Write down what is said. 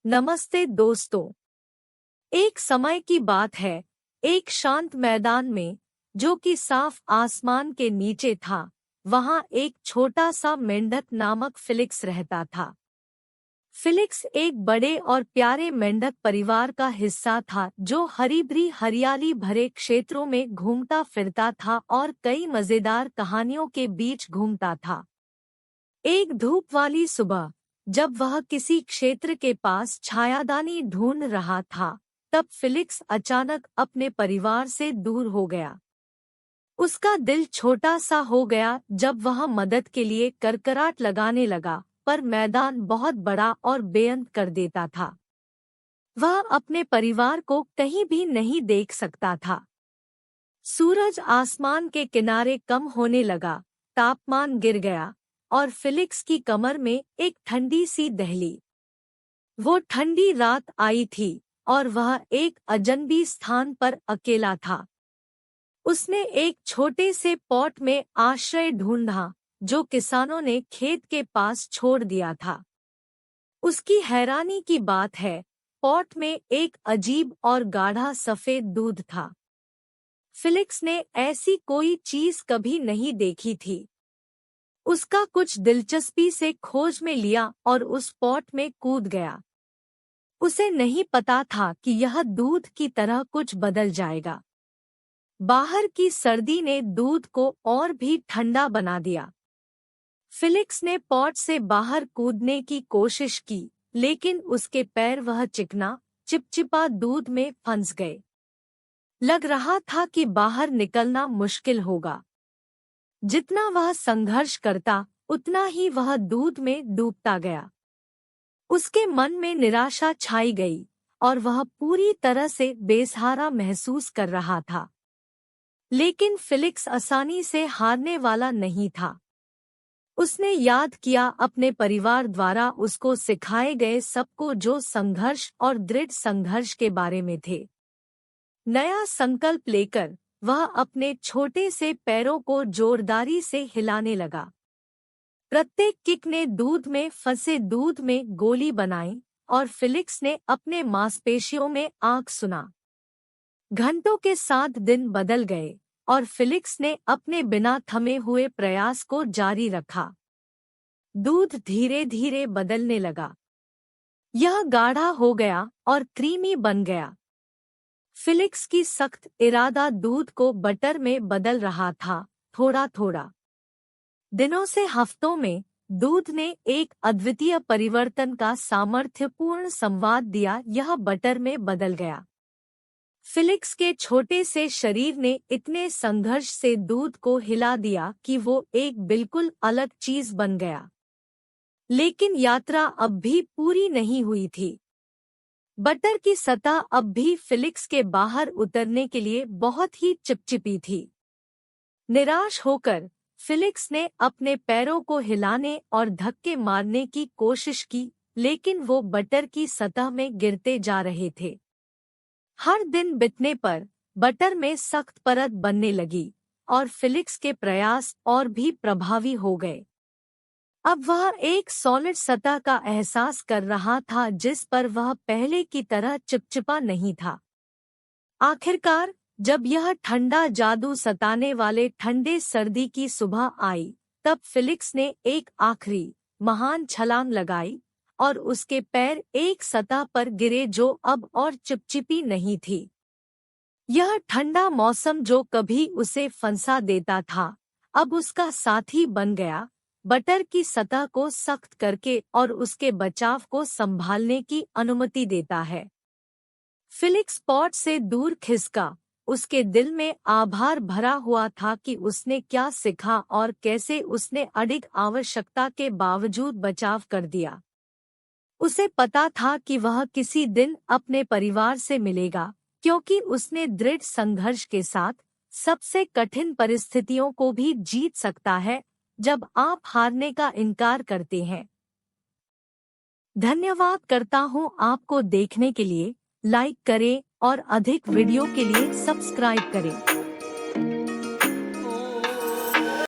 नमस्ते दोस्तों। एक समय की बात है, एक शांत मैदान में, जो कि साफ आसमान के नीचे था, वहां एक छोटा सा मेंढक नामक फिलिक्स रहता था। फिलिक्स एक बड़े और प्यारे मेंढक परिवार का हिस्सा था जो हरी भरी हरियाली भरे क्षेत्रों में घूमता फिरता था और कई मजेदार कहानियों के बीच घूमता था। एक धूप वाली सुबह, जब वह किसी क्षेत्र के पास छायादानी ढूंढ रहा था, तब फिलिक्स अचानक अपने परिवार से दूर हो गया। उसका दिल छोटा सा हो गया जब वह मदद के लिए करकराट लगाने लगा, पर मैदान बहुत बड़ा और बेअंत कर देता था। वह अपने परिवार को कहीं भी नहीं देख सकता था। सूरज आसमान के किनारे कम होने लगा, तापमान गिर गया और फिलिक्स की कमर में एक ठंडी सी दहली। वो ठंडी रात आई थी और वह एक अजनबी स्थान पर अकेला था। उसने एक छोटे से पॉट में आश्रय ढूंढा जो किसानों ने खेत के पास छोड़ दिया था। उसकी हैरानी की बात है, पॉट में एक अजीब और गाढ़ा सफेद दूध था। फिलिक्स ने ऐसी कोई चीज कभी नहीं देखी थी। उसका कुछ दिलचस्पी से खोज में लिया और उस पॉट में कूद गया। उसे नहीं पता था कि यह दूध की तरह कुछ बदल जाएगा। बाहर की सर्दी ने दूध को और भी ठंडा बना दिया। फिलिक्स ने पॉट से बाहर कूदने की कोशिश की, लेकिन उसके पैर वह चिकना, चिपचिपा दूध में फंस गए। लग रहा था कि बाहर निकलना मुश्किल होगा। जितना वह संघर्ष करता, उतना ही वह दूध में डूबता गया। उसके मन में निराशा छाई गई और वह पूरी तरह से बेसहारा महसूस कर रहा था। लेकिन फिलिक्स आसानी से हारने वाला नहीं था। उसने याद किया अपने परिवार द्वारा उसको सिखाए गए सबको, जो संघर्ष और दृढ़ संघर्ष के बारे में थे। नया संकल्प लेकर वह अपने छोटे से पैरों को जोरदारी से हिलाने लगा। प्रत्येक किक ने दूध में फंसे दूध में गोली बनाई और फिलिक्स ने अपने मांसपेशियों में आग सुना। घंटों के साथ दिन बदल गए और फिलिक्स ने अपने बिना थमे हुए प्रयास को जारी रखा। दूध धीरे धीरे बदलने लगा। यह गाढ़ा हो गया और क्रीमी बन गया। फिलिक्स की सख्त इरादा दूध को बटर में बदल रहा था, थोड़ा थोड़ा। दिनों से हफ्तों में दूध ने एक अद्वितीय परिवर्तन का सामर्थ्यपूर्ण संवाद दिया। यह बटर में बदल गया। फिलिक्स के छोटे से शरीर ने इतने संघर्ष से दूध को हिला दिया कि वो एक बिल्कुल अलग चीज बन गया। लेकिन यात्रा अब भी पूरी नहीं हुई थी। बटर की सतह अब भी फिलिक्स के बाहर उतरने के लिए बहुत ही चिपचिपी थी। निराश होकर फिलिक्स ने अपने पैरों को हिलाने और धक्के मारने की कोशिश की, लेकिन वो बटर की सतह में गिरते जा रहे थे। हर दिन बीतने पर बटर में सख्त परत बनने लगी और फिलिक्स के प्रयास और भी प्रभावी हो गए। अब वह एक सॉलिड सतह का एहसास कर रहा था जिस पर वह पहले की तरह चिपचिपा नहीं था। आखिरकार जब यह ठंडा जादू सताने वाले ठंडे सर्दी की सुबह आई, तब फिलिक्स ने एक आखिरी महान छलांग लगाई और उसके पैर एक सतह पर गिरे जो अब और चिपचिपी नहीं थी। यह ठंडा मौसम जो कभी उसे फंसा देता था, अब उसका साथी बन गया, बटर की सतह को सख्त करके और उसके बचाव को संभालने की अनुमति देता है। फिलिक्स पॉट से दूर खिसका। उसके दिल में आभार भरा हुआ था कि उसने क्या सीखा और कैसे उसने अडिग आवश्यकता के बावजूद बचाव कर दिया। उसे पता था कि वह किसी दिन अपने परिवार से मिलेगा, क्योंकि उसने दृढ़ संघर्ष के साथ सबसे कठिन परिस्थितियों को भी जीत सकता है जब आप हारने का इनकार करते हैं। धन्यवाद करता हूँ आपको देखने के लिए। लाइक करें और अधिक वीडियो के लिए सब्सक्राइब करें।